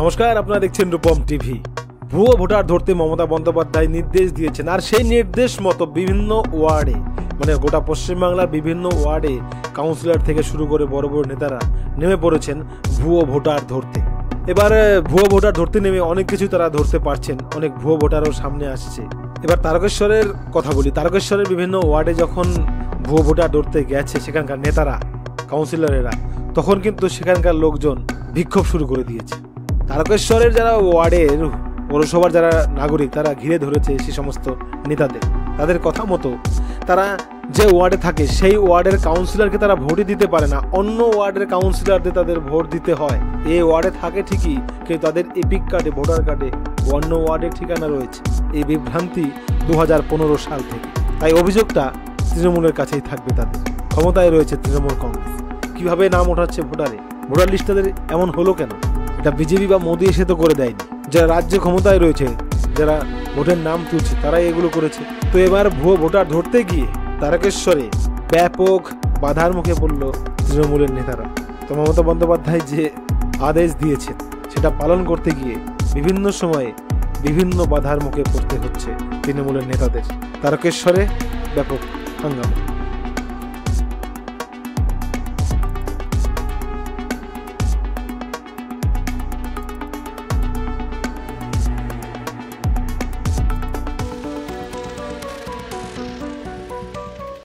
নমস্কার, আপনারা দেখছেন রূপম টিভি। ভুয়ো ভোটার ধরতে মমতা বন্দ্যোপাধ্যায় নির্দেশ দিয়েছেন, আর সেই নির্দেশ মতো বিভিন্ন ওয়ার্ডে মানে গোটা পশ্চিমবাংলার বিভিন্ন ওয়ার্ডে কাউন্সিলর থেকে শুরু করে বড় বড় নেতারা নেমে পড়েছেন ভুয়ো ভোটার ধরতে। এবার ভুয়ো ভোটার ধরতে নেমে অনেক কিছু তারা ধরতে পারছেন, অনেক ভুয়ো ভোটারও সামনে আসছে। এবার তারকেশ্বরের কথা বলি। তারকেশ্বরের বিভিন্ন ওয়ার্ডে যখন ভুয়ো ভোটার ধরতে গেছে সেখানকার নেতারা, কাউন্সিলরেরা, তখন কিন্তু সেখানকার লোকজন বিক্ষোভ শুরু করে দিয়েছে। তারকেশ্বরের যারা ওয়ার্ডের পৌরসভার যারা নাগরিক তারা ঘিরে ধরেছে সে সমস্ত নেতাদের। তাদের কথা মতো তারা যে ওয়ার্ডে থাকে সেই ওয়ার্ডের কাউন্সিলরকে তারা ভোটই দিতে পারে না, অন্য ওয়ার্ডের কাউন্সিলরদের তাদের ভোট দিতে হয়। এই ওয়ার্ডে থাকে ঠিকই, কিন্তু তাদের এপিক কার্ডে, ভোটার কার্ডে অন্য ওয়ার্ডের ঠিকানা রয়েছে। এই বিভ্রান্তি 2015 সাল থেকে। তাই অভিযোগটা তৃণমূলের কাছেই থাকবে। তাদের ক্ষমতায় রয়েছে তৃণমূল কংগ্রেস। কিভাবে নাম ওঠাচ্ছে ভোটার লিস্ট তাদের এমন হলো কেন? এটা বিজেপি বা মোদী এসে তো করে দেয়নি। যারা রাজ্যে ক্ষমতায় রয়েছে, যারা ভোটের নাম তুলছে, তারাই এগুলো করেছে। তো এবার ভুয়ো ভোটার ধরতে গিয়ে তারকেশ্বরে ব্যাপক বাধার মুখে পড়ল তৃণমূলের নেতারা। তো মমতা বন্দ্যোপাধ্যায় যে আদেশ দিয়েছেন সেটা পালন করতে গিয়ে বিভিন্ন সময়ে বিভিন্ন বাধার মুখে পড়তে হচ্ছে তৃণমূলের নেতাদের। তারকেশ্বরে ব্যাপক হাঙ্গামা।